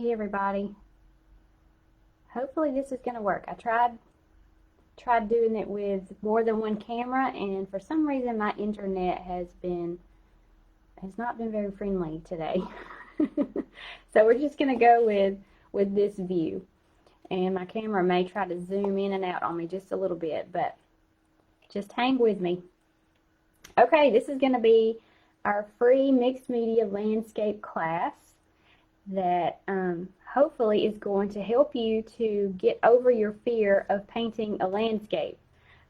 Hey everybody. Hopefully this is going to work. I tried doing it with more than one camera, and for some reason my internet has not been very friendly today. So we're just going to go with this view. And my camera may try to zoom in and out on me just a little bit, but just hang with me. Okay, this is going to be our free mixed media landscape class that hopefully is going to help you to get over your fear of painting a landscape.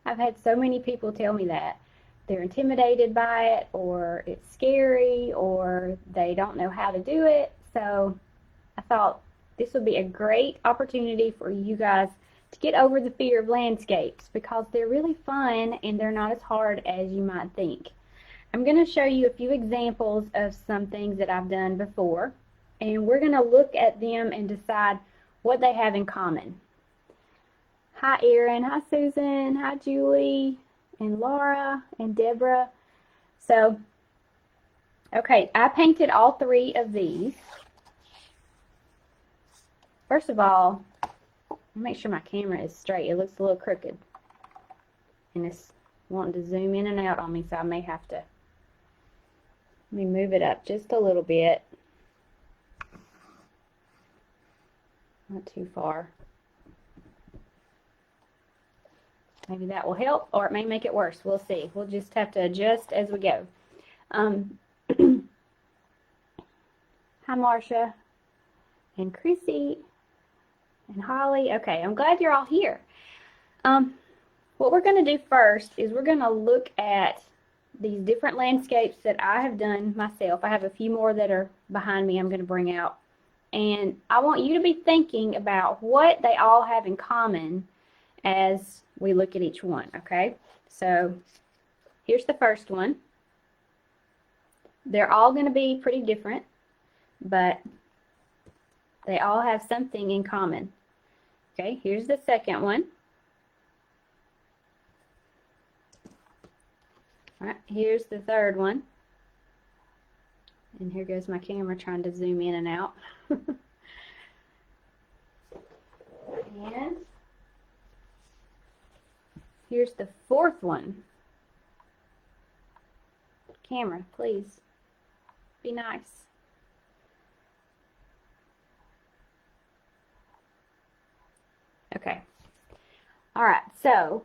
I've had so many people tell me that they're intimidated by it, or it's scary, or they don't know how to do it. So I thought this would be a great opportunity for you guys to get over the fear of landscapes, because they're really fun and they're not as hard as you might think. I'm going to show you a few examples of some things that I've done before, and we're going to look at them and decide what they have in common. Hi Erin, hi Susan, hi Julie, and Laura, and Deborah. So, okay, I painted all three of these. First of all, make sure my camera is straight. It looks a little crooked, and it's wanting to zoom in and out on me, so I may have to, let me move it up just a little bit. Not too far. Maybe that will help, or it may make it worse. We'll see. We'll just have to adjust as we go. Hi Marcia, and Chrissy, and Holly. Okay, I'm glad you're all here. What we're going to do first is we're going to look at these different landscapes that I have done myself. I have a few more that are behind me I'm going to bring out. And I want you to be thinking about what they all have in common as we look at each one, okay? So here's the first one. They're all going to be pretty different, but they all have something in common. Okay, here's the second one. All right, here's the third one. And here goes my camera trying to zoom in and out. And here's the fourth one. Camera, please. Be nice. Okay. All right, so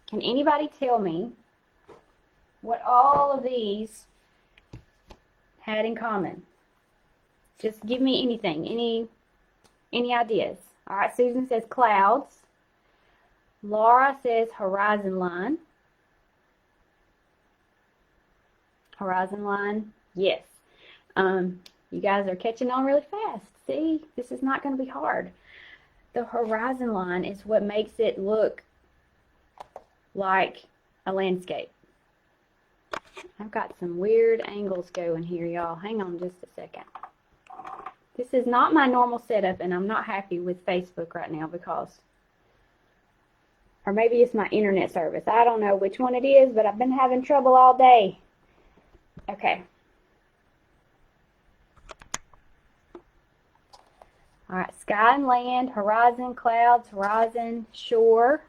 can anybody tell me what all of these had in common? Just give me anything, any ideas. All right, Susan says clouds. Laura says horizon line. Horizon line, yes. You guys are catching on really fast. See, this is not going to be hard. The horizon line is what makes it look like a landscape. I've got some weird angles going here, y'all. Hang on just a second. This is not my normal setup, and I'm not happy with Facebook right now because, or maybe it's my internet service. I don't know which one it is, but I've been having trouble all day. Okay. All right, sky and land, horizon, clouds, horizon, shore,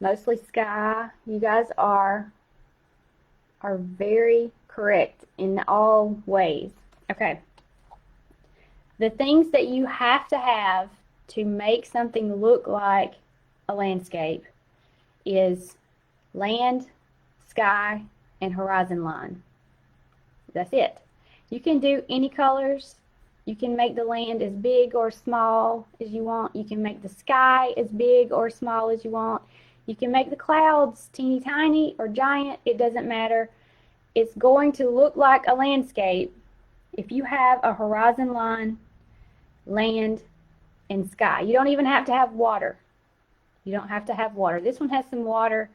mostly sky. You guys are very correct in all ways. Okay. The things that you have to make something look like a landscape is land, sky, and horizon line. That's it. You can do any colors. You can make the land as big or small as you want. You can make the sky as big or small as you want. You can make the clouds teeny tiny or giant. It doesn't matter. It's going to look like a landscape if you have a horizon line, land, and sky. You don't even have to have water. You don't have to have water. This one has some water.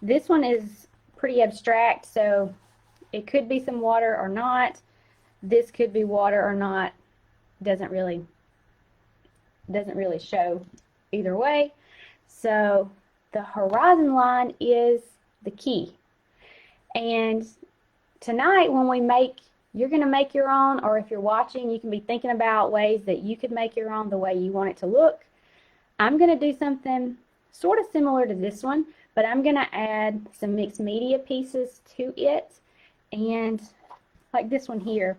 This one is pretty abstract, so it could be some water or not. This could be water or not. Doesn't really show either way. So the horizon line is the key. And tonight when we make you're going to make your own, or if you're watching, you can be thinking about ways that you could make your own the way you want it to look. I'm going to do something sort of similar to this one, but I'm going to add some mixed media pieces to it. And like this one here,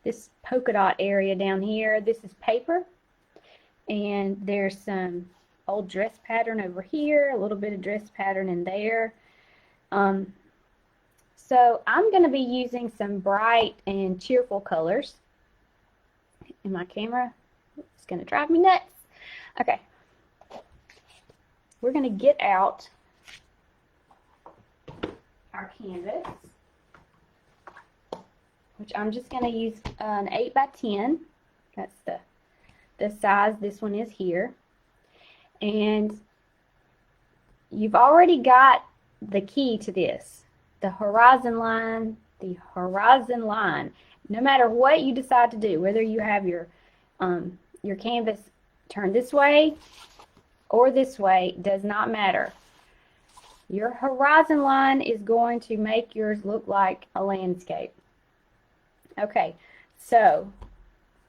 this polka dot area down here, this is paper. And there's some old dress pattern over here, a little bit of dress pattern in there. So I'm going to be using some bright and cheerful colors. And my camera is going to drive me nuts. Okay. We're going to get out our canvas, which I'm just going to use an 8x10. That's the size this one is here. And you've already got the key to this, the horizon line, the horizon line. No matter what you decide to do, whether you have your canvas turned this way or this way, does not matter. Your horizon line is going to make yours look like a landscape. Okay, so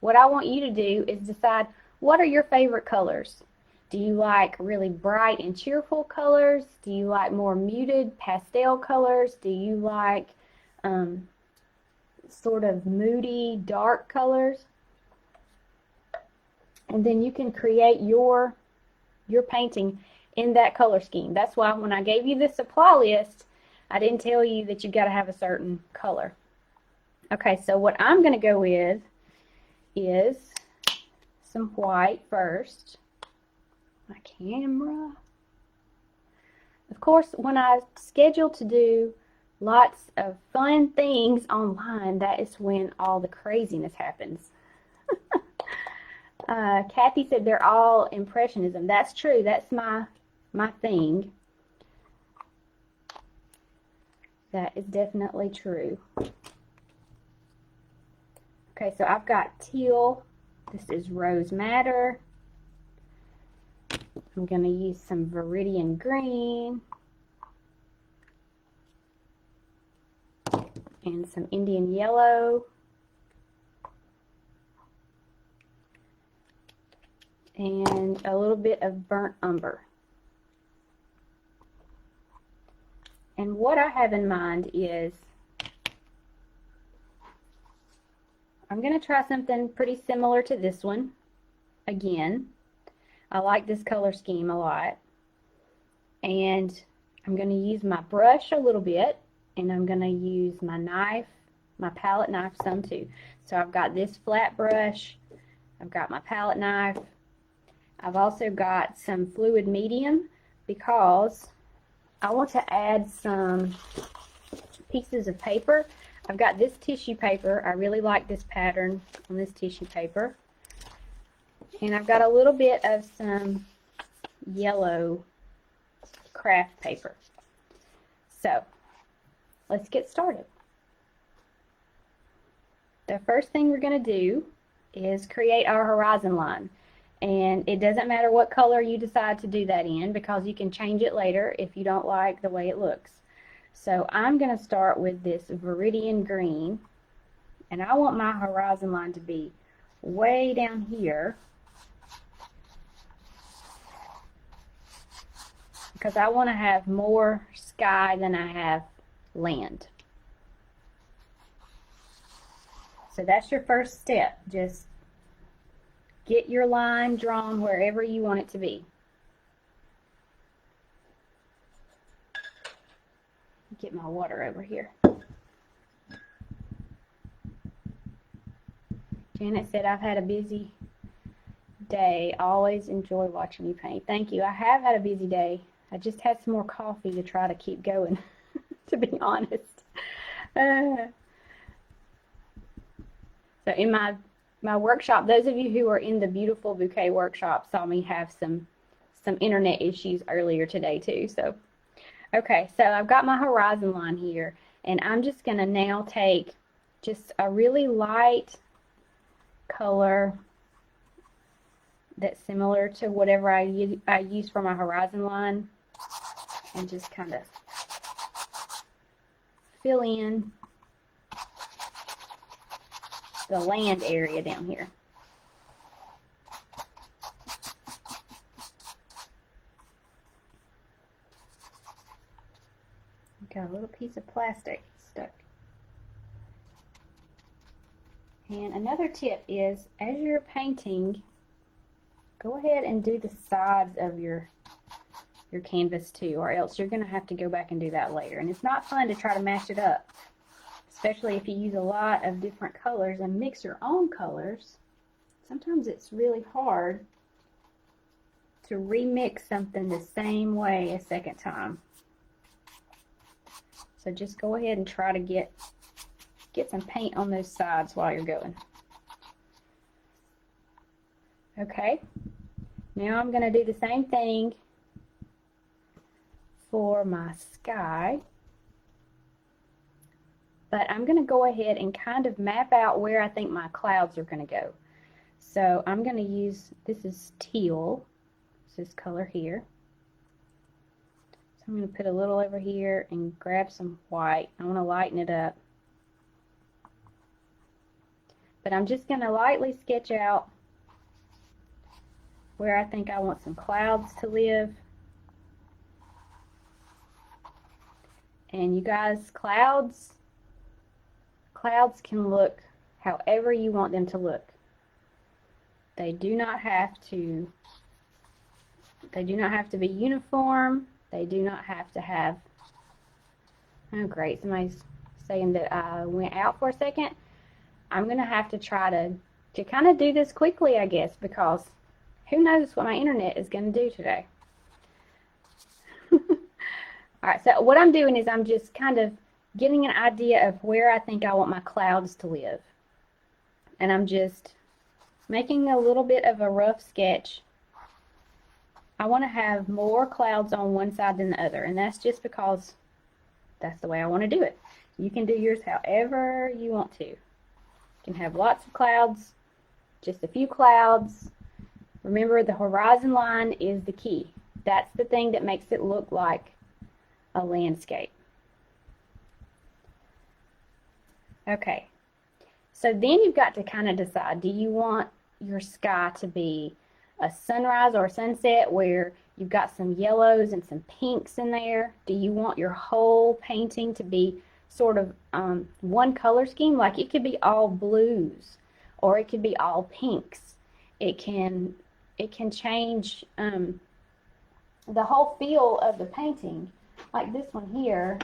what I want you to do is decide, what are your favorite colors? Do you like really bright and cheerful colors? Do you like more muted pastel colors? Do you like sort of moody dark colors? And then you can create your painting in that color scheme. That's why when I gave you the supply list, I didn't tell you that you got to have a certain color. Okay, so what I'm going to go with is some white first. My camera. Of course, when I schedule to do lots of fun things online, that is when all the craziness happens. Kathy said they're all impressionism. That's true. That's my thing. That is definitely true. Okay, so I've got teal. This is rose madder. I'm going to use some Viridian green and some Indian yellow and a little bit of burnt umber. And what I have in mind is I'm going to try something pretty similar to this one again. I like this color scheme a lot. And I'm going to use my brush a little bit, and I'm going to use my knife, my palette knife some too. So I've got this flat brush, I've got my palette knife, I've also got some fluid medium because I want to add some pieces of paper. I've got this tissue paper. I really like this pattern on this tissue paper. And I've got a little bit of some yellow craft paper. So, let's get started. The first thing we're going to do is create our horizon line. And it doesn't matter what color you decide to do that in, because you can change it later if you don't like the way it looks. So I'm going to start with this Viridian green. And I want my horizon line to be way down here, because I want to have more sky than I have land. So that's your first step. Just get your line drawn wherever you want it to be. Get my water over here. Janet said, I've had a busy day. Always enjoy watching you paint. Thank you. I have had a busy day. I just had some more coffee to try to keep going, to be honest. So in my workshop, those of you who are in the Beautiful Bouquet workshop saw me have some internet issues earlier today too. So, okay, so I've got my horizon line here, and I'm just going to now take just a really light color that's similar to whatever I use for my horizon line, and just kind of fill in the land area down here. Got a little piece of plastic stuck. And another tip is, as you're painting, go ahead and do the sides of your canvas too, or else you're going to have to go back and do that later. And it's not fun to try to match it up, especially if you use a lot of different colors and mix your own colors. Sometimes it's really hard to remix something the same way a second time. So just go ahead and try to get some paint on those sides while you're going. Okay, now I'm going to do the same thing for my sky, but I'm going to go ahead and kind of map out where I think my clouds are going to go. So I'm going to use, this is teal, this color here. So I'm going to put a little over here and grab some white. I want to lighten it up. But I'm just going to lightly sketch out where I think I want some clouds to live. And you guys, clouds can look however you want them to look. They do not have to be uniform. They do not have to have, oh great, somebody's saying that I went out for a second. I'm going to have to try to kind of do this quickly, I guess, because who knows what my internet is going to do today. Alright, so what I'm doing is I'm just kind of getting an idea of where I think I want my clouds to live. And I'm just making a little bit of a rough sketch. I want to have more clouds on one side than the other, and that's just because that's the way I want to do it. You can do yours however you want to. You can have lots of clouds, just a few clouds. Remember, the horizon line is the key. That's the thing that makes it look like a landscape. Okay, so then you've got to kind of decide, do you want your sky to be a sunrise or a sunset where you've got some yellows and some pinks in there? Do you want your whole painting to be sort of one color scheme? Like it could be all blues, or it could be all pinks. It can change the whole feel of the painting. Like this one here,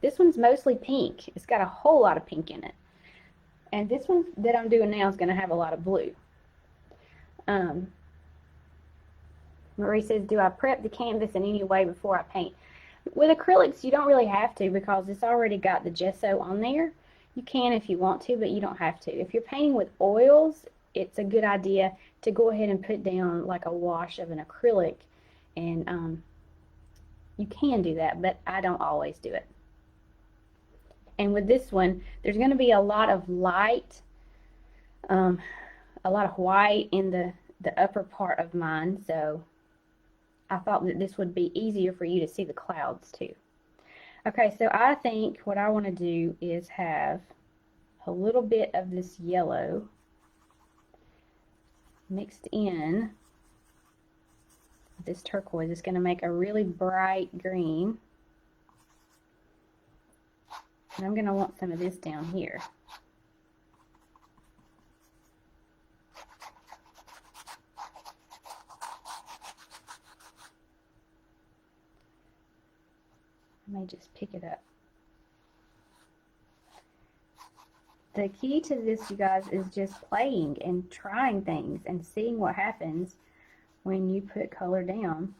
this one's mostly pink. It's got a whole lot of pink in it. And this one that I'm doing now is going to have a lot of blue. Marie says, do I prep the canvas in any way before I paint? With acrylics, you don't really have to because it's already got the gesso on there. You can if you want to, but you don't have to. If you're painting with oils, it's a good idea to go ahead and put down like a wash of an acrylic, and you can do that, but I don't always do it. And with this one, there's going to be a lot of light, a lot of white in the upper part of mine, so I thought that this would be easier for you to see the clouds too. Okay, so I think what I want to do is have a little bit of this yellow mixed in with this turquoise. It's going to make a really bright green. And I'm going to want some of this down here. I may just pick it up. The key to this, you guys, is just playing and trying things and seeing what happens when you put color down.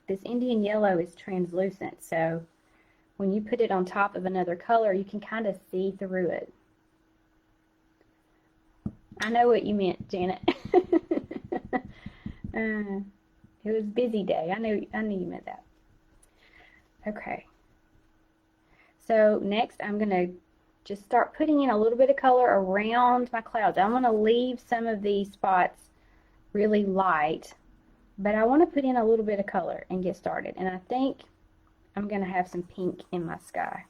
This Indian yellow is translucent, so when you put it on top of another color, you can kind of see through it. I know what you meant, Janet. It was busy day. I knew you meant that. Okay. So next, I'm going to just start putting in a little bit of color around my clouds. I want to leave some of these spots really light, but I want to put in a little bit of color and get started. And I think I'm going to have some pink in my sky.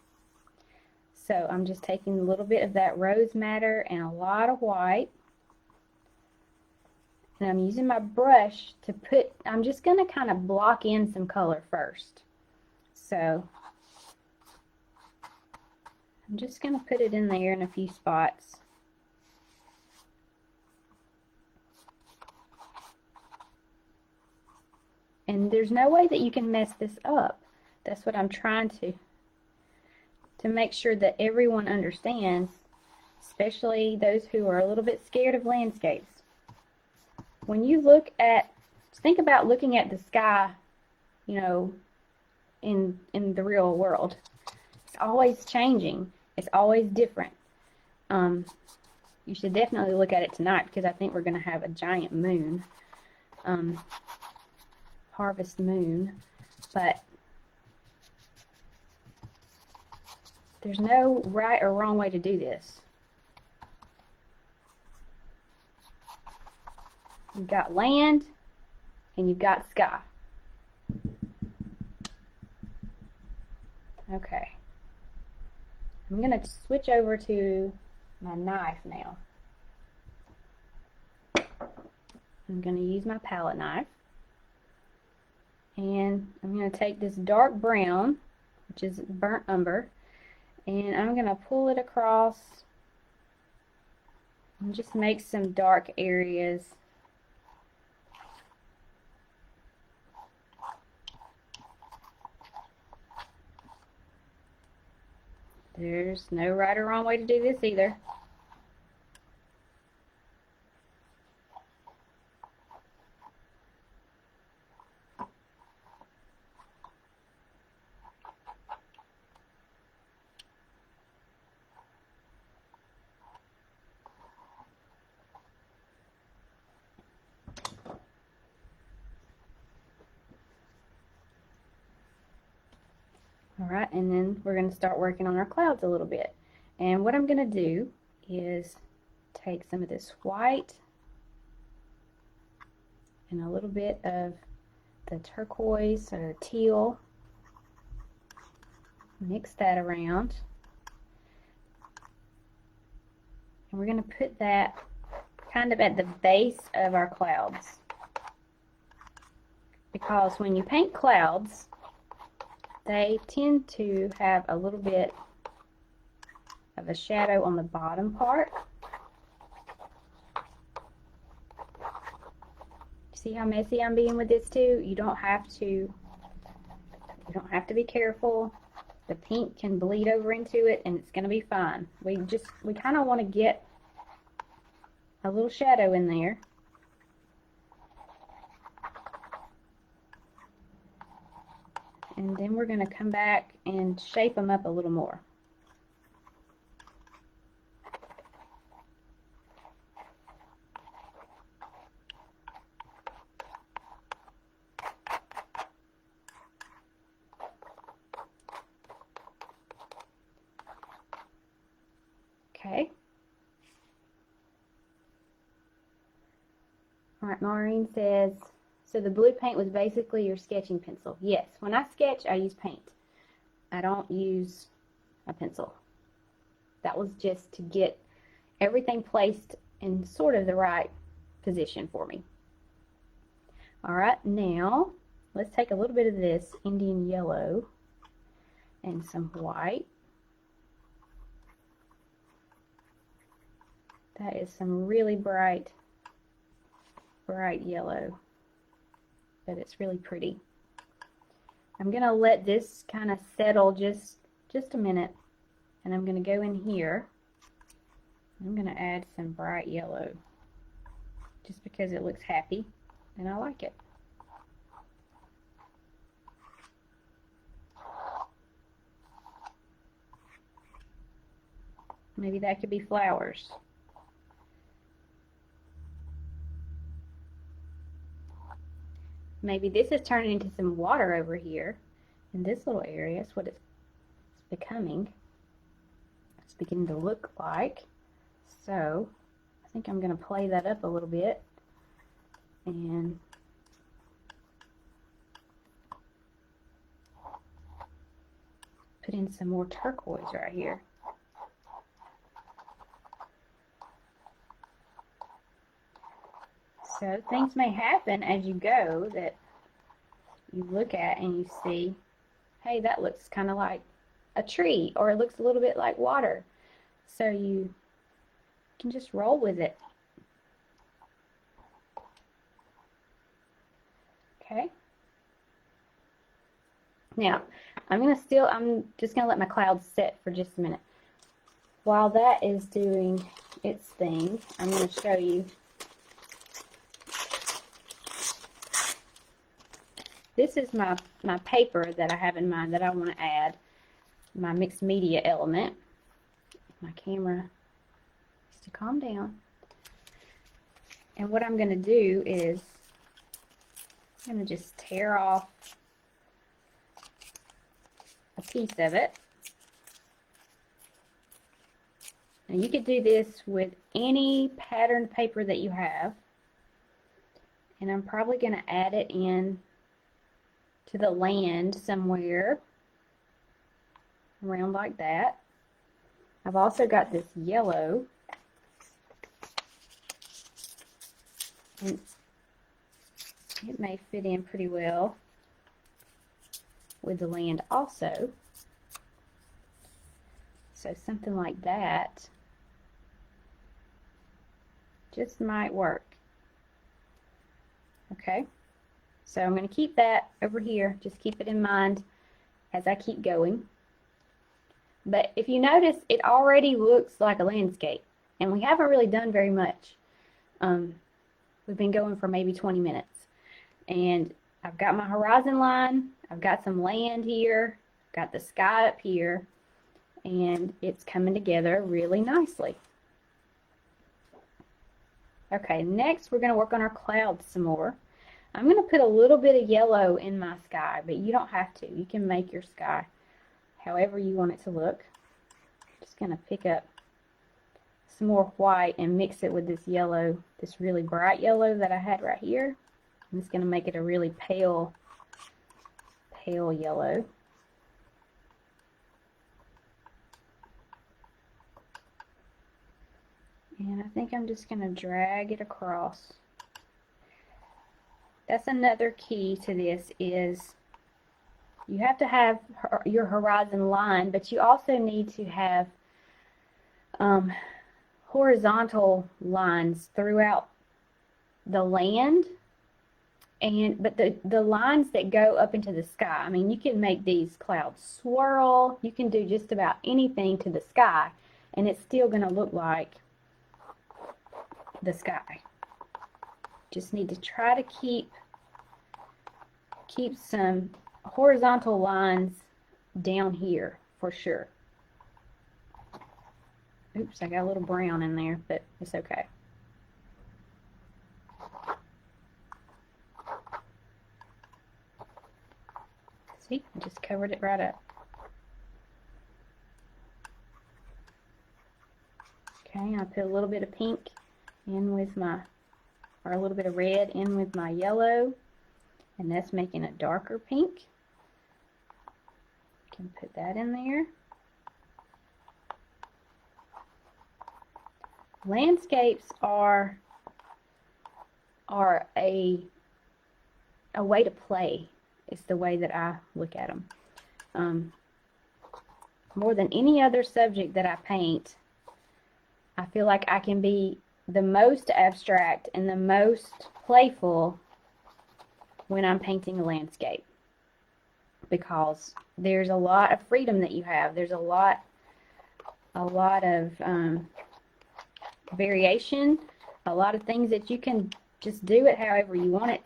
So I'm just taking a little bit of that rose madder and a lot of white. And I'm using my brush to put, I'm just going to kind of block in some color first. So I'm just going to put it in there in a few spots. And there's no way that you can mess this up. That's what I'm trying to make sure that everyone understands, especially those who are a little bit scared of landscapes. When you look at, think about looking at the sky, you know, in the real world. It's always changing. It's always different. You should definitely look at it tonight because I think we're going to have a giant moon. Harvest moon. But there's no right or wrong way to do this. You've got land and you've got sky. Okay. I'm going to switch over to my knife now. I'm going to use my palette knife. And I'm going to take this dark brown, which is burnt umber, and I'm going to pull it across and just make some dark areas. There's no right or wrong way to do this either. Alright, and then we're going to start working on our clouds a little bit. And what I'm going to do is take some of this white and a little bit of the turquoise or teal, mix that around, and we're going to put that kind of at the base of our clouds, because when you paint clouds, they tend to have a little bit of a shadow on the bottom part. See how messy I'm being with this too? You don't have to be careful. The pink can bleed over into it and it's going to be fine. We kind of want to get a little shadow in there. And then we're going to come back and shape them up a little more. Okay. All right, Maureen says, so the blue paint was basically your sketching pencil. Yes, when I sketch, I use paint. I don't use a pencil. That was just to get everything placed in sort of the right position for me. All right, now let's take a little bit of this Indian yellow and some white. That is some really bright yellow, but it's really pretty. I'm going to let this kind of settle just a minute, and I'm going to go in here. I'm going to add some bright yellow just because it looks happy and I like it. Maybe that could be flowers. Maybe this is turning into some water over here in this little area. That's what it's becoming. It's beginning to look like. So I think I'm going to play that up a little bit and put in some more turquoise right here. So things may happen as you go that you look at and you see, hey, that looks kind of like a tree, or it looks a little bit like water. So you can just roll with it. Okay. Now, I'm just going to let my clouds set for just a minute. While that is doing its thing, I'm going to show you. This is my paper that I have in mind that I want to add my mixed media element. My camera needs to calm down. And what I'm going to do is I'm going to just tear off a piece of it. Now you could do this with any patterned paper that you have. And I'm probably going to add it in to the land somewhere around like that. I've also got this yellow, and it may fit in pretty well with the land also. So something like that just might work. Okay, so I'm going to keep that over here. Just keep it in mind as I keep going. But if you notice, it already looks like a landscape, and we haven't really done very much. We've been going for maybe 20 minutes, and I've got my horizon line, I've got some land here, I've got the sky up here, and it's coming together really nicely. Okay, next we're going to work on our clouds some more. I'm going to put a little bit of yellow in my sky, but you don't have to. You can make your sky however you want it to look. Just going to pick up some more white and mix it with this yellow, this really bright yellow that I had right here. I'm just going to make it a really pale yellow. And I think I'm just going to drag it across. That's another key to this, is you have to have your horizon line, but you also need to have horizontal lines throughout the land, but the lines that go up into the sky. I mean, you can make these clouds swirl. You can do just about anything to the sky, and it's still going to look like the sky. Just need to try to keep some horizontal lines down here for sure. Oops, I got a little brown in there, but it's okay. See, I just covered it right up. Okay, I put a little bit of pink in with or a little bit of red in with my yellow, and that's making a darker pink. Can put that in there. Landscapes are a way to play. It's the way that I look at them. More than any other subject that I paint, I feel like I can be the most abstract and the most playful when I'm painting a landscape, because there's a lot of freedom that you have. There's a lot of variation, a lot of things that you can just do it however you want it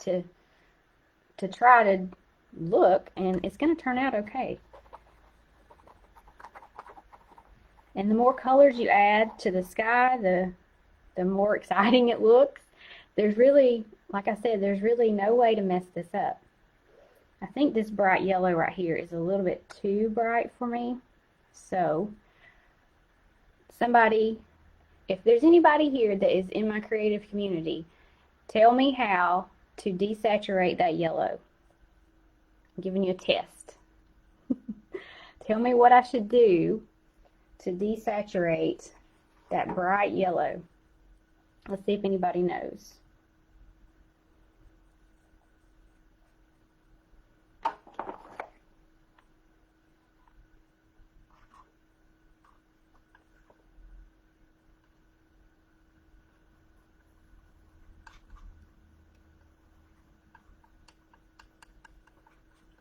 to try to look, and it's going to turn out okay. And the more colors you add to the sky, the more exciting it looks. There's really, like I said, there's really no way to mess this up. I think this bright yellow right here is a little bit too bright for me. So, if there's anybody here that is in my creative community, tell me how to desaturate that yellow. I'm giving you a test. Tell me what I should do to desaturate that bright yellow. Let's see if anybody knows.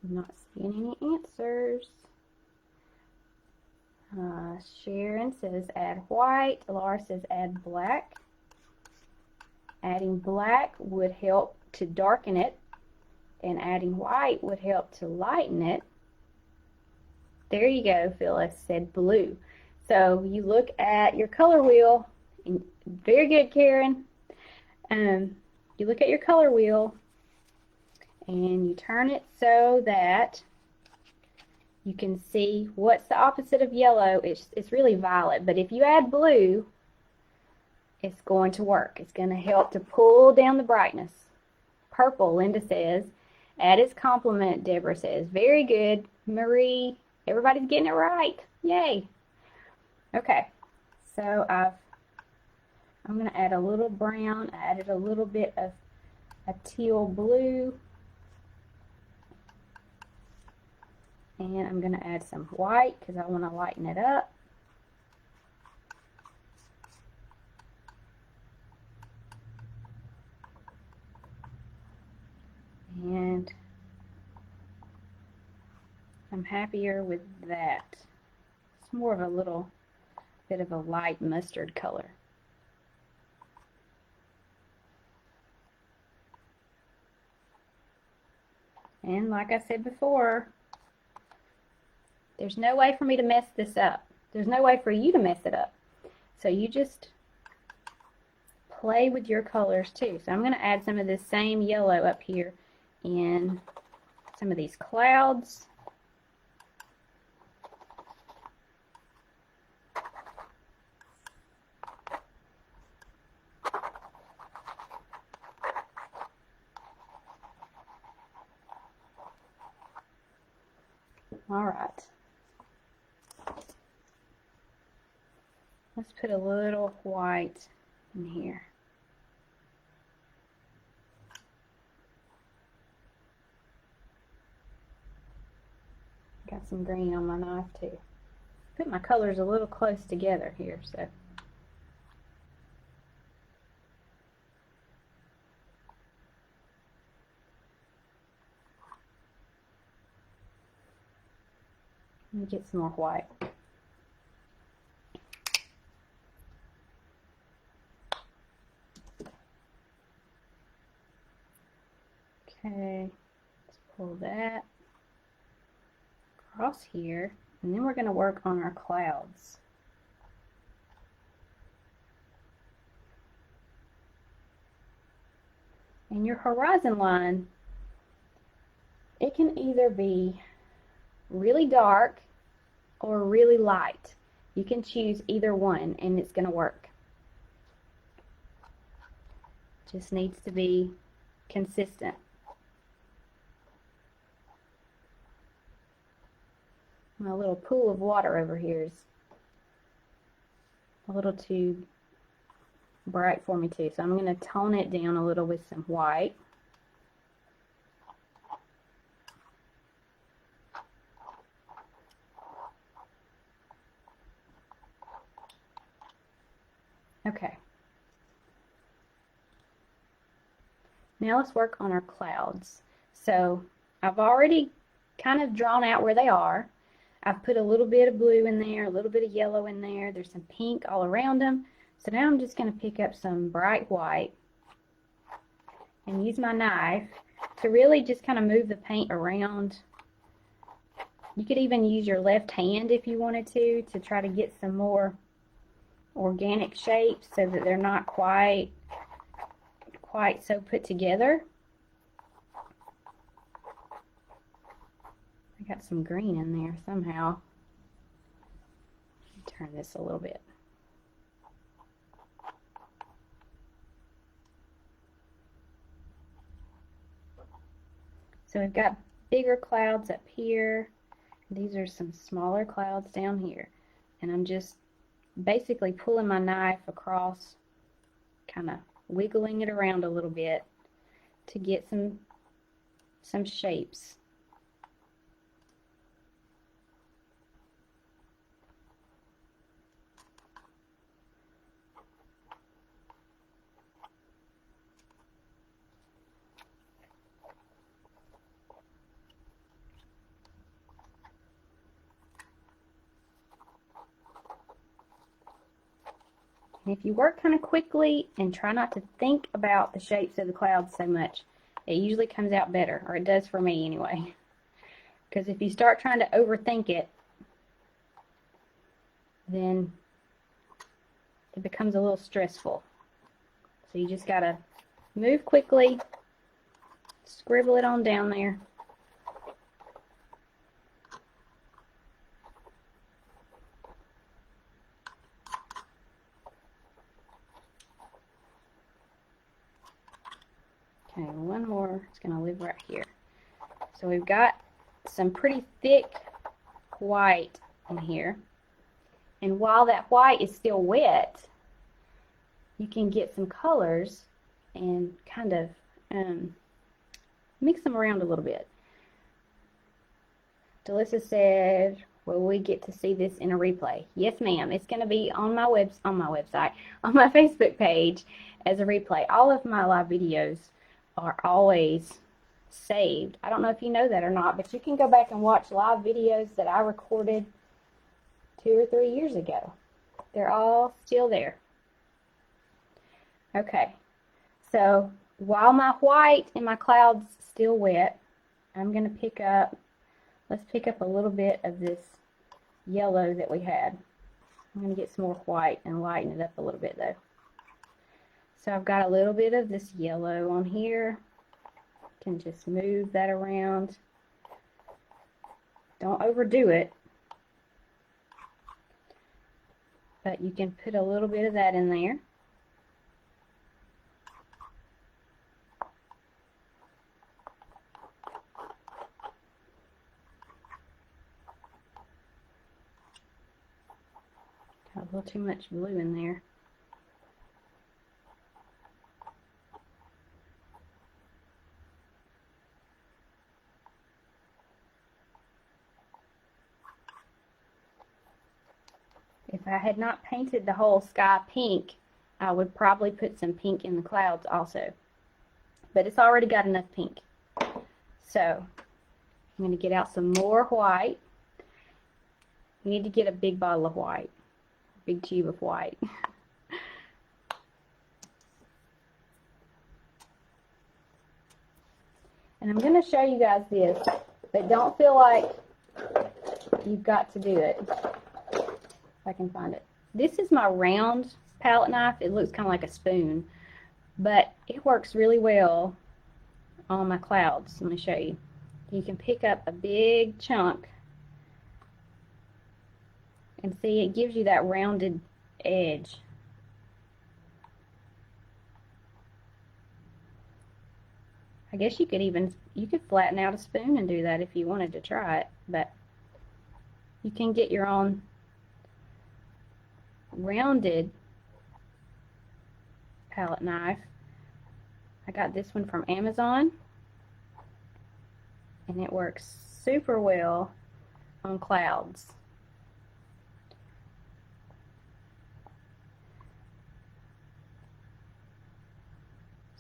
I'm not seeing any answers. Sharon says add white. Laura says add black. Adding black would help to darken it, and adding white would help to lighten it. There you go, Phyllis said blue. So you look at your color wheel, and very good, Karen. You look at your color wheel and you turn it so that you can see what's the opposite of yellow. It's really violet, but if you add blue, it's going to work. It's going to help to pull down the brightness. Purple, Linda says. Add its complement, Deborah says. Very good, Marie. Everybody's getting it right. Yay. Okay, so I'm going to add a little brown. I added a little bit of a teal blue. And I'm going to add some white because I want to lighten it up. And I'm happier with that. It's more of a little bit of a light mustard color. And like I said before, there's no way for me to mess this up. There's no way for you to mess it up. So you just play with your colors too. So I'm going to add some of this same yellow up here in some of these clouds. All right. Let's put a little white in here. Got some green on my knife too. Put my colors a little close together here, so. Let me get some more white. Okay, let's pull that across here, and then we're going to work on our clouds. And your horizon line, it can either be really dark or really light. You can choose either one and it's going to work. Just needs to be consistent. My little pool of water over here is a little too bright for me too, so I'm going to tone it down a little with some white. Okay. Now let's work on our clouds. So I've already kind of drawn out where they are. I've put a little bit of blue in there, a little bit of yellow in there. There's some pink all around them. So now I'm just going to pick up some bright white and use my knife to really just kind of move the paint around. You could even use your left hand if you wanted to try to get some more organic shapes so that they're not quite so put together. I got some green in there somehow. Turn this a little bit. So we've got bigger clouds up here. These are some smaller clouds down here. And I'm just basically pulling my knife across, kind of wiggling it around a little bit to get some shapes. And if you work kind of quickly and try not to think about the shapes of the clouds so much, it usually comes out better, or it does for me anyway. Because if you start trying to overthink it, then it becomes a little stressful. So you just gotta move quickly, scribble it on down there. Okay, one more. It's gonna live right here. So we've got some pretty thick white in here. And while that white is still wet, you can get some colors and kind of mix them around a little bit. Delissa said, will we get to see this in a replay? Yes, ma'am. It's going to be on my website, on my Facebook page as a replay. All of my live videos are always saved. I don't know if you know that or not, but you can go back and watch live videos that I recorded 2 or 3 years ago. They're all still there. Okay, so while my white and my cloud's still wet, I'm going to pick up, let's pick up a little bit of this yellow that we had. I'm going to get some more white and lighten it up a little bit though. So I've got a little bit of this yellow on here. Can just move that around. Don't overdo it. But you can put a little bit of that in there. Got a little too much blue in there. If I had not painted the whole sky pink, I would probably put some pink in the clouds also. But it's already got enough pink. So I'm going to get out some more white. You need to get a big bottle of white, a big tube of white. And I'm going to show you guys this, but don't feel like you've got to do it. If I can find it. This is my round palette knife. It looks kind of like a spoon, but it works really well on my clouds. Let me show you. You can pick up a big chunk and see it gives you that rounded edge. I guess you could flatten out a spoon and do that if you wanted to try it, but you can get your own rounded palette knife. I got this one from Amazon and it works super well on clouds.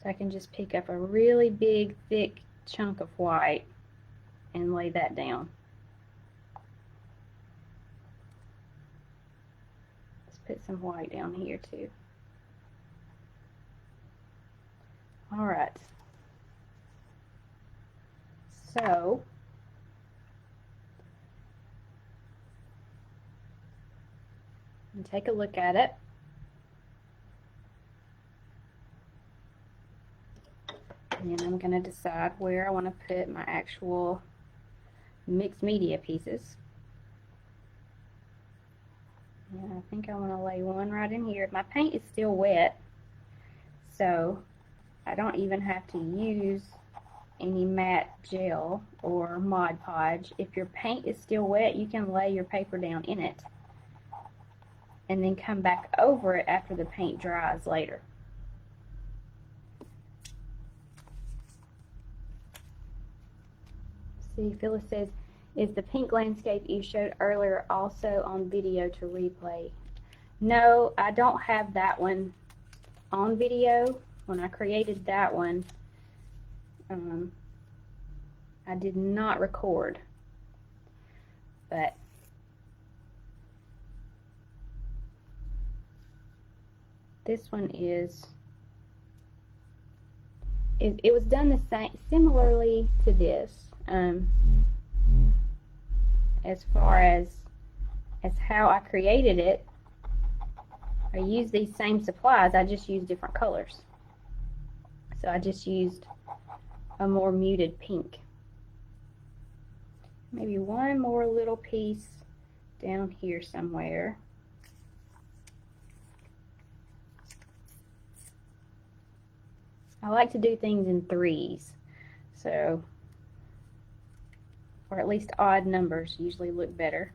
So I can just pick up a really big thick chunk of white and lay that down. Put some white down here too. All right. So take a look at it. And I'm going to decide where I want to put my actual mixed media pieces. And I think I want to lay one right in here. My paint is still wet, so I don't even have to use any matte gel or Mod Podge. If your paint is still wet, you can lay your paper down in it and then come back over it after the paint dries later. See, Phyllis says, is the pink landscape you showed earlier also on video to replay? No, I don't have that one on video. When I created that one, I did not record. But This one is, it was done the same, similarly to this, as far as how I created it. I used these same supplies, I just used different colors. So I just used a more muted pink. Maybe one more little piece down here somewhere. I like to do things in threes, so, or at least odd numbers usually look better.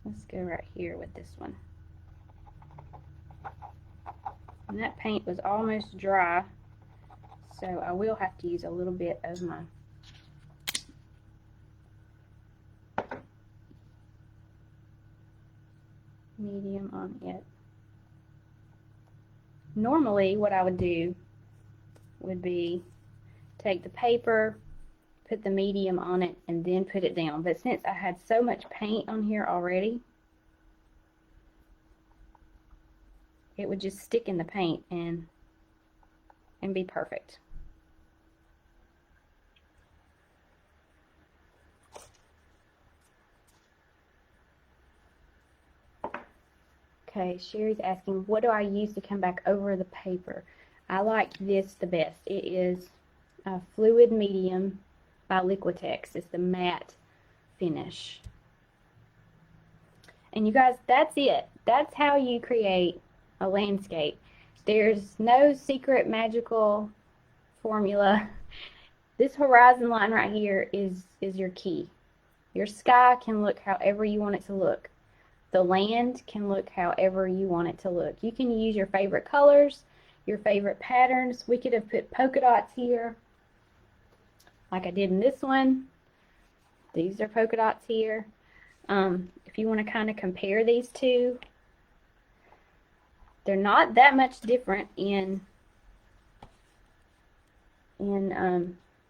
Let's go right here with this one. And that paint was almost dry, so I will have to use a little bit of my medium on it. Normally what I would do would be take the paper, put the medium on it, and then put it down. But since I had so much paint on here already, it would just stick in the paint and be perfect. Okay, Sherry's asking, what do I use to come back over the paper? I like this the best. It is a Fluid Medium by Liquitex. It's the matte finish. And you guys, that's it. That's how you create a landscape. There's no secret magical formula. This horizon line right here is your key. Your sky can look however you want it to look. The land can look however you want it to look. You can use your favorite colors, your favorite patterns. We could have put polka dots here, like I did in this one. These are polka dots here. If you want to kind of compare these two, they're not that much different in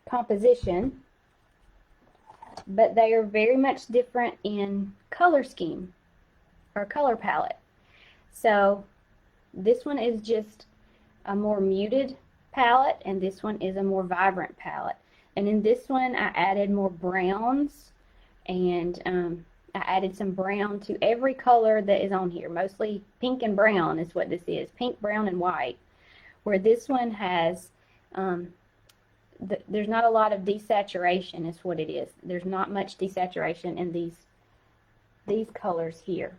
composition, but they are very much different in color scheme or color palette. So this one is just a more muted palette, and this one is a more vibrant palette. And in this one I added more browns, and I added some brown to every color that is on here. Mostly pink and brown is what this is. Pink, brown, and white. Where this one has, there's not a lot of desaturation is what it is. There's not much desaturation in these colors here.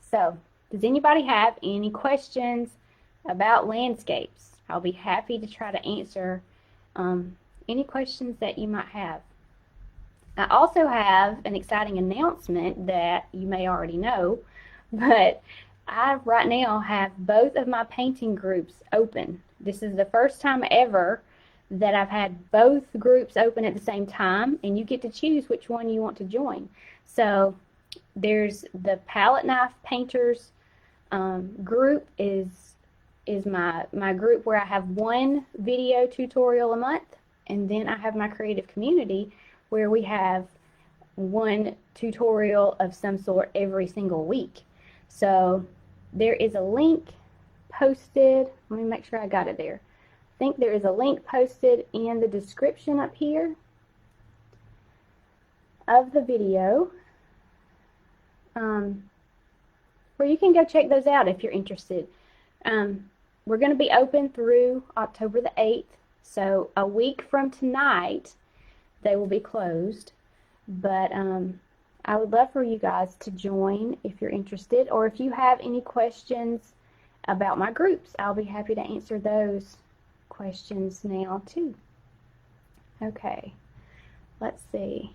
So, does anybody have any questions about landscapes? I'll be happy to try to answer any questions that you might have. I also have an exciting announcement that you may already know, but I right now have both of my painting groups open. This is the first time ever that I've had both groups open at the same time, and you get to choose which one you want to join. So there's the Palette Knife Painters group is my group where I have one video tutorial a month, and then I have my creative community where we have one tutorial of some sort every single week. So there is a link posted. Let me make sure I got it there. I think there is a link posted in the description up here of the video, where you can go check those out if you're interested. We're going to be open through October the 8th, so a week from tonight they will be closed. But I would love for you guys to join if you're interested, or if you have any questions about my groups, I'll be happy to answer those questions now too. Okay, let's see.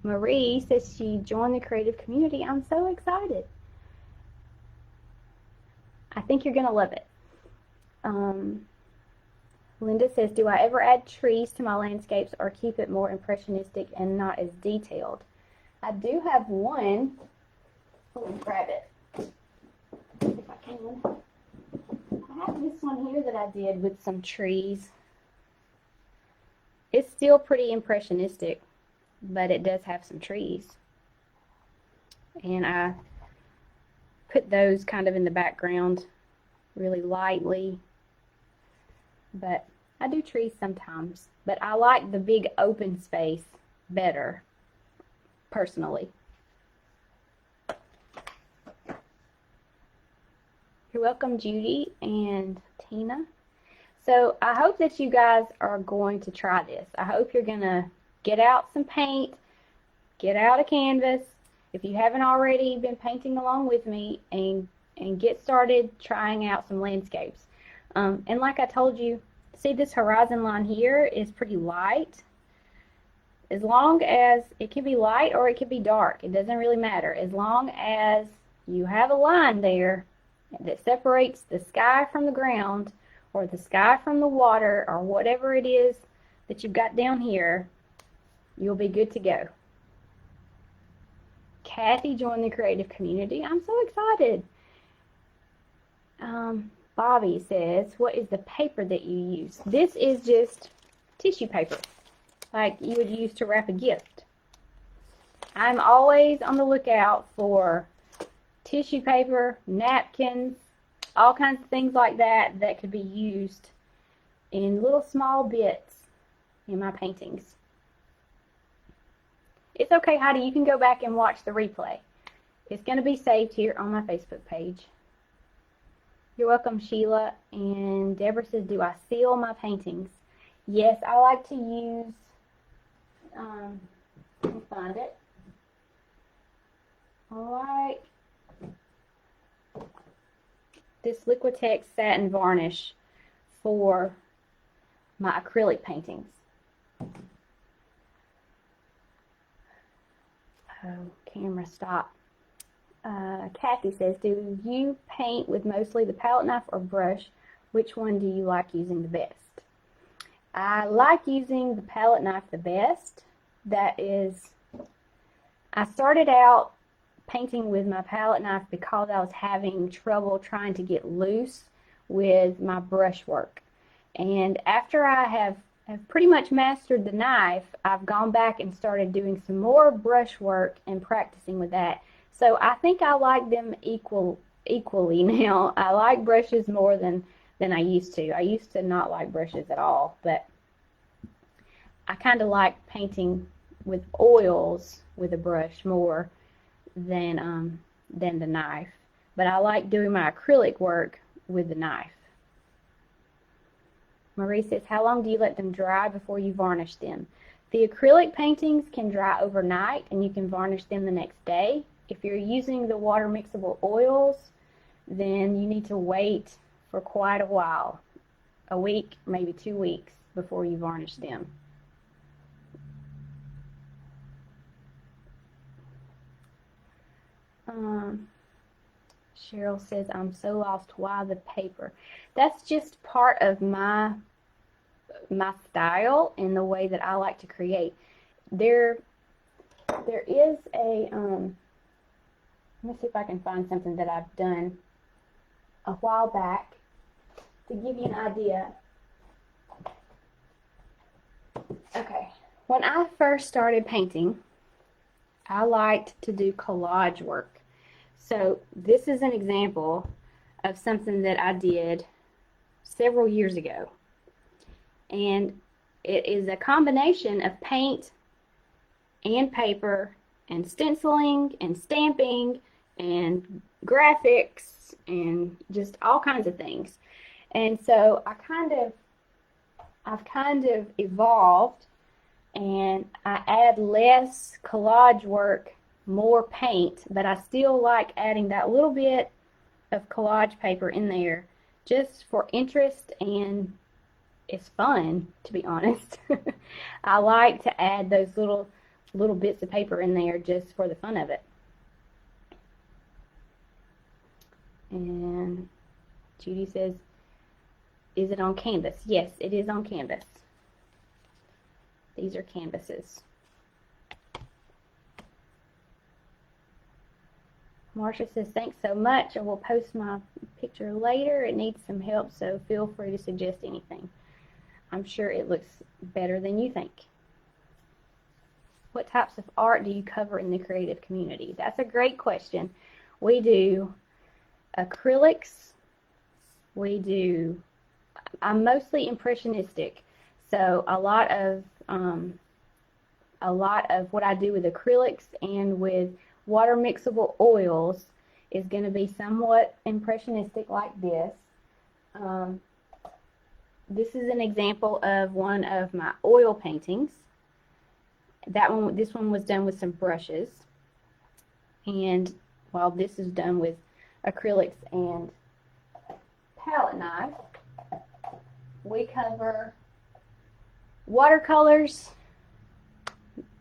Marie says she joined the creative community. I'm so excited. I think you're gonna love it. Linda says, do I ever add trees to my landscapes or keep it more impressionistic and not as detailed? I do have one. Let me grab it if I can. I have this one here that I did with some trees. still pretty impressionistic, but it does have some trees. And I put those kind of in the background really lightly. But I do trees sometimes. But I like the big open space better, personally. You're welcome, Judy and Tina. So I hope that you guys are going to try this. I hope you're going to get out some paint, get out a canvas, if you haven't already been painting along with me, and get started trying out some landscapes. And like I told you, see this horizon line here is pretty light. As long as it can be light or it can be dark, it doesn't really matter. As long as you have a line there that separates the sky from the ground, or the sky from the water, or whatever it is that you've got down here, you'll be good to go. Kathy joined the creative community. I'm so excited. Bobby says, what is the paper that you use? This is just tissue paper, like you would use to wrap a gift. I'm always on the lookout for tissue paper, napkins, all kinds of things like that that could be used in little small bits in my paintings. It's okay, Heidi, you can go back and watch the replay. It's going to be saved here on my Facebook page. You're welcome, Sheila. And Deborah says, do I seal my paintings? Yes, I like to use, let me find it. I like this Liquitex satin varnish for my acrylic paintings. Oh, camera stop. Kathy says, do you paint with mostly the palette knife or brush? Which one do you like using the best? I like using the palette knife the best. That is, I started out painting with my palette knife because I was having trouble trying to get loose with my brush work. And after I have pretty much mastered the knife, I've gone back and started doing some more brush work and practicing with that. So I think I like them equally now. I like brushes more than I used to. I used to not like brushes at all, but I kind of like painting with oils with a brush more than the knife. But I like doing my acrylic work with the knife. Marie says, how long do you let them dry before you varnish them? The acrylic paintings can dry overnight and you can varnish them the next day. If you're using the water mixable oils, then you need to wait for quite a while, a week, maybe 2 weeks before you varnish them. Cheryl says, I'm so lost. Why the paper? That's just part of my style and the way that I like to create. There is a, let me see if I can find something that I've done a while back to give you an idea. Okay, when I first started painting, I liked to do collage work. So this is an example of something that I did several years ago. And it is a combination of paint and paper and stenciling and stamping and graphics and just all kinds of things. And so I've kind of evolved, and I add less collage work, more paint, but I still like adding that little bit of collage paper in there just for interest, and it's fun, to be honest. I like to add those little bits of paper in there just for the fun of it. And Judy says, is it on canvas? Yes, it is on canvas. These are canvases. Marcia says, thanks so much. I will post my picture later. It needs some help, so feel free to suggest anything. I'm sure it looks better than you think. What types of art do you cover in the creative community? That's a great question. We do acrylics. I'm mostly impressionistic, so a lot of what I do with acrylics and with water mixable oils is going to be somewhat impressionistic, like this. This is an example of one of my oil paintings. This one was done with some brushes, and while this is done with acrylics and palette knife, we cover watercolors,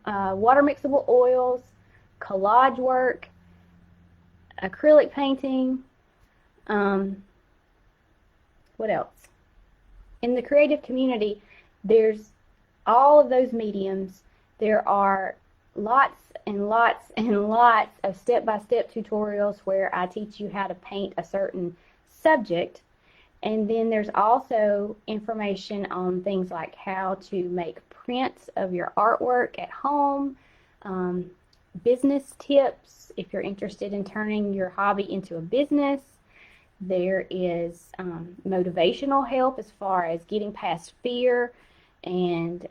water mixable oils, collage work, acrylic painting. What else? In the creative community, there's all of those mediums. There are lots and lots and lots of step-by-step tutorials where I teach you how to paint a certain subject. And then there's also information on things like how to make prints of your artwork at home, business tips if you're interested in turning your hobby into a business. There is motivational help as far as getting past fear, and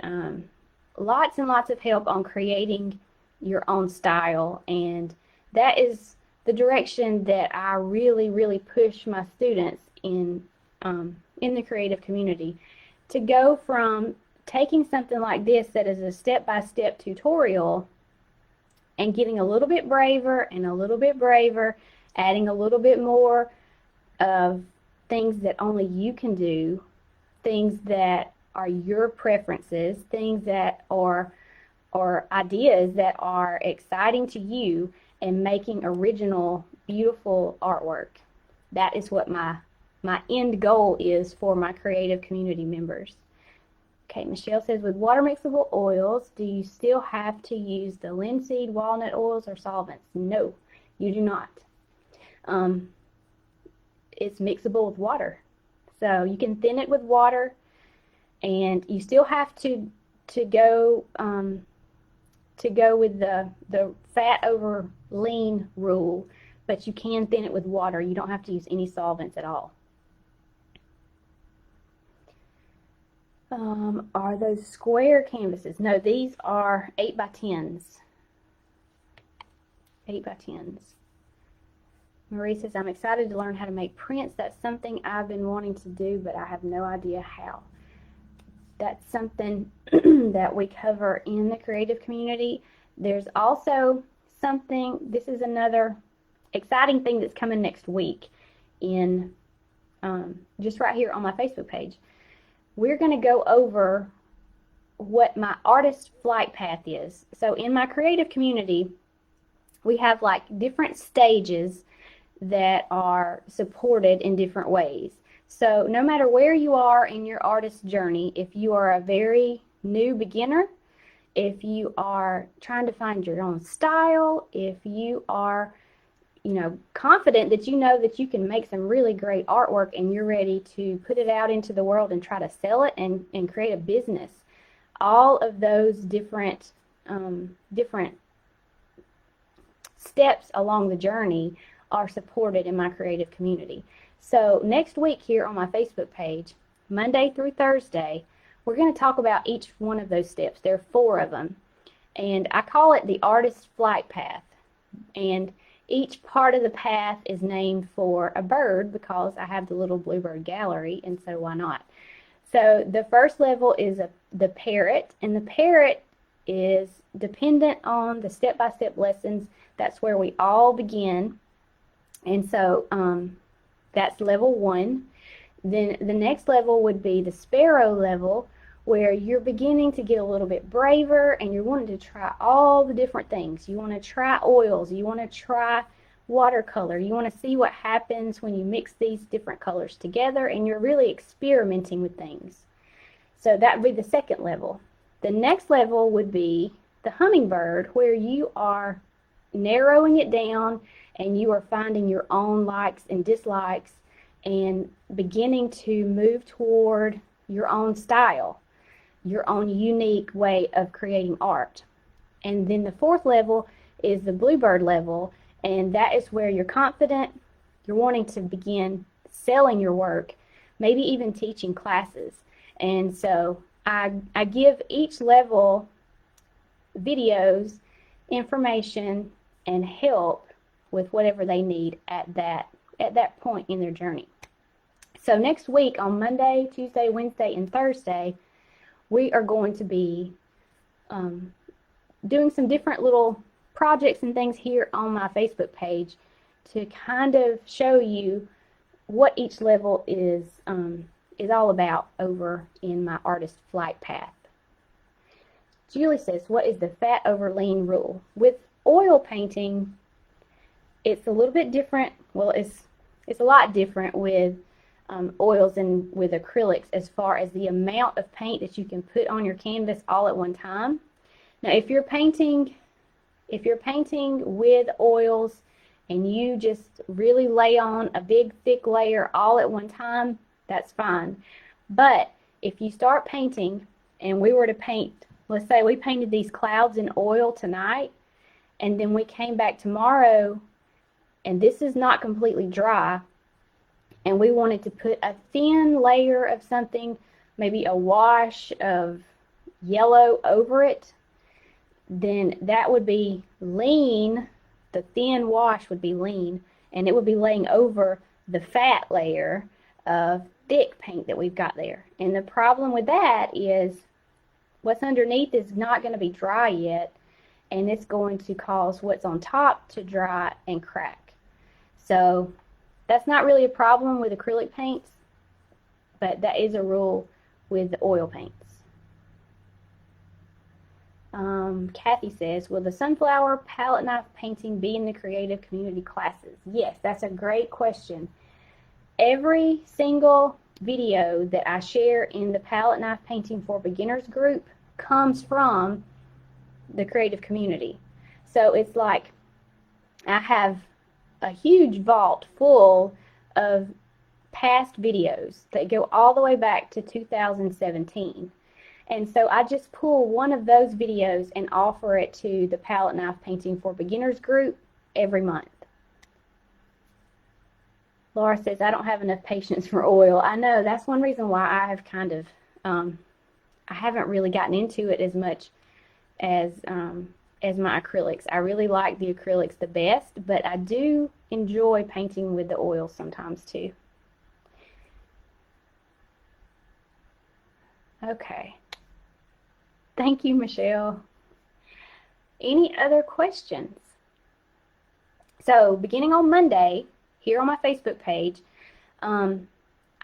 lots and lots of help on creating your own style. And that is the direction that I really, really push my students in the creative community, to go from taking something like this that is a step-by-step tutorial and getting a little bit braver and a little bit braver, adding a little bit more of things that only you can do, things that are your preferences, things that are ideas that are exciting to you, and making original, beautiful artwork. That is what my end goal is for my creative community members. Okay, Michelle says, with water mixable oils, do you still have to use the linseed, walnut oils, or solvents? No, you do not. It's mixable with water. So you can thin it with water, and you still have to go with the fat over lean rule, but you can thin it with water. You don't have to use any solvents at all. Are those square canvases? No, these are 8x10s. 8x10s. Marie says, I'm excited to learn how to make prints. That's something I've been wanting to do, but I have no idea how. That's something that we cover in the creative community. There's also something, this is another exciting thing that's coming next week in just right here on my Facebook page. We're going to go over what my artist flight path is. So in my creative community, we have like different stages that are supported in different ways. So no matter where you are in your artist journey, if you are a very new beginner, if you are trying to find your own style, if you are, confident that you know that you can make some really great artwork and you're ready to put it out into the world and try to sell it and create a business, all of those different steps along the journey are supported in my creative community. So next week here on my Facebook page, Monday through Thursday, we're going to talk about each one of those steps. There are 4 of them, and I call it the artist flight path. And each part of the path is named for a bird because I have the little bluebird gallery, and so why not? So the first level is the parrot, and the parrot is dependent on the step-by-step lessons. That's where we all begin. And so that's level 1. Then the next level would be the sparrow level, where you're beginning to get a little bit braver and you're wanting to try all the different things. You want to try oils, you want to try watercolor, you want to see what happens when you mix these different colors together, and you're really experimenting with things. So that would be the second level. The next level would be the hummingbird, where you are narrowing it down and you are finding your own likes and dislikes and beginning to move toward your own style. your own unique way of creating art. And then the fourth level is the Bluebird level, and that is where you're confident, you're wanting to begin selling your work, maybe even teaching classes. And so I give each level videos, information, and help with whatever they need at that point in their journey. So next week on Monday, Tuesday, Wednesday, and Thursday, we are going to be doing some different little projects and things here on my Facebook page to kind of show you what each level is all about over in my artist flight path. Julie says, what is the fat over lean rule? With oil painting, it's a little bit different. Well, it's a lot different with oils and with acrylics as far as the amount of paint that you can put on your canvas all at one time. Now, if you're painting with oils and you just really lay on a big thick layer all at one time, that's fine. But if you start painting, and we were to paint, let's say we painted these clouds in oil tonight, and then we came back tomorrow and this is not completely dry, and we wanted to put a thin layer of something, maybe a wash of yellow over it, then that would be lean. The thin wash would be lean, and it would be laying over the fat layer of thick paint that we've got there. And the problem with that is what's underneath is not going to be dry yet, and it's going to cause what's on top to dry and crack. So that's not really a problem with acrylic paints, but that is a rule with the oil paints. Kathy says, will the sunflower palette knife painting be in the creative community classes? Yes, that's a great question. Every single video that I share in the palette knife painting for beginners group comes from the creative community. So it's like I have a huge vault full of past videos that go all the way back to 2017. And so I just pull one of those videos and offer it to the palette knife painting for beginners group every month. Laura says, I don't have enough patience for oil. I know, that's one reason why I have kind of, I haven't really gotten into it as much as my acrylics. I really like the acrylics the best, but I do enjoy painting with the oil sometimes too. Okay. Thank you, Michelle. Any other questions? So, beginning on Monday, here on my Facebook page, I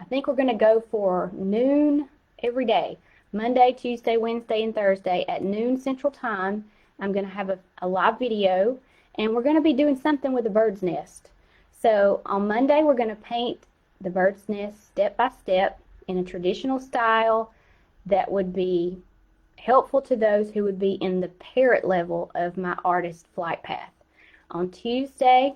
think we're going to go for noon every day. Monday, Tuesday, Wednesday, and Thursday at noon Central Time. I'm going to have a live video, and we're going to be doing something with the bird's nest. So, on Monday, we're going to paint the bird's nest step by step in a traditional style that would be helpful to those who would be in the parrot level of my artist flight path. On Tuesday,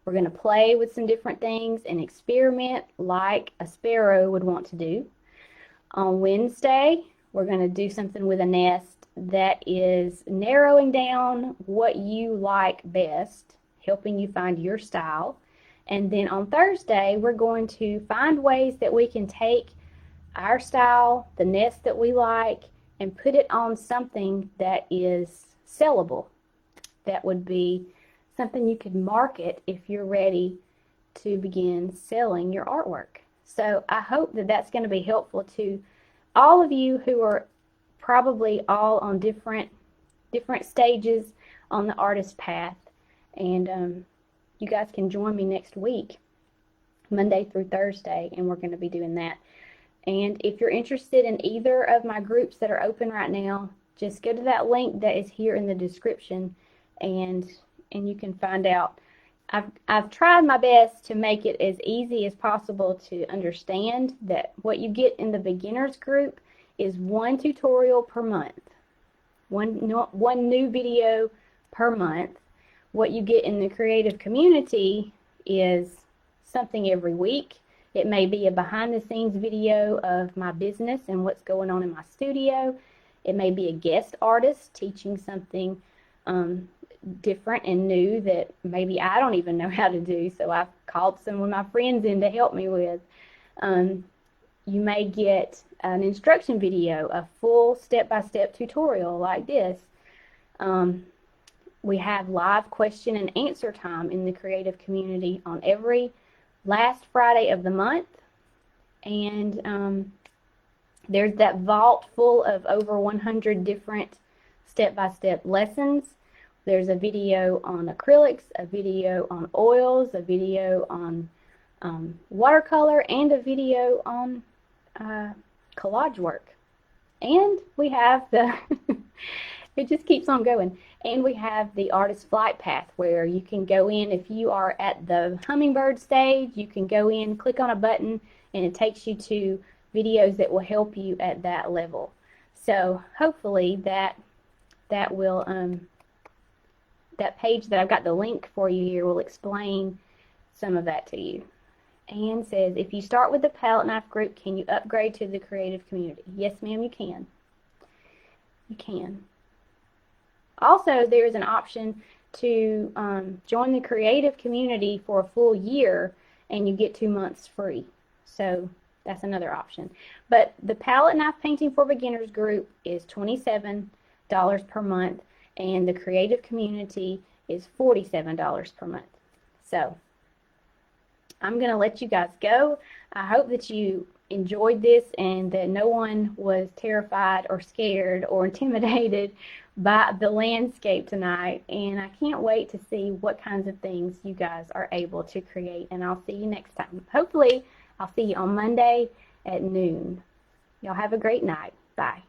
we're going to play with some different things and experiment like a sparrow would want to do. On Wednesday, we're going to do something with a nest that is narrowing down what you like best, helping you find your style. And then on Thursday, we're going to find ways that we can take our style, the nest that we like, and put it on something that is sellable. That would be something you could market if you're ready to begin selling your artwork. So I hope that that's going to be helpful to all of you who are probably all on different stages on the artist path. And you guys can join me next week, Monday through Thursday, and we're going to be doing that. And if you're interested in either of my groups that are open right now, just go to that link that is here in the description, and you can find out. I've tried my best to make it as easy as possible to understand that what you get in the beginners group is one tutorial per month, one new video per month. What you get in the creative community is something every week, It may be a behind the scenes video of my business and what's going on in my studio. It may be a guest artist teaching something different and new that maybe I don't even know how to do, so I've called some of my friends in to help me with. You may get an instruction video, a full step-by-step tutorial like this. We have live question and answer time in the creative community on every last Friday of the month. And there's that vault full of over 100 different step-by-step lessons. There's a video on acrylics, a video on oils, a video on watercolor, and a video on collage work. And we have the, it just keeps on going. And we have the artist flight path where you can go in, if you are at the hummingbird stage, you can go in, click on a button, and it takes you to videos that will help you at that level. So hopefully that will, that page that I've got the link for you here will explain some of that to you. And says, if you start with the palette knife group, can you upgrade to the creative community? Yes, ma'am, you can. You can. Also, there is an option to join the creative community for a full year, and you get 2 months free. So that's another option. But the palette knife painting for beginners group is $27 per month, and the creative community is $47 per month. So I'm going to let you guys go. I hope that you enjoyed this and that no one was terrified or scared or intimidated by the landscape tonight. And I can't wait to see what kinds of things you guys are able to create. And I'll see you next time. Hopefully, I'll see you on Monday at noon. Y'all have a great night. Bye.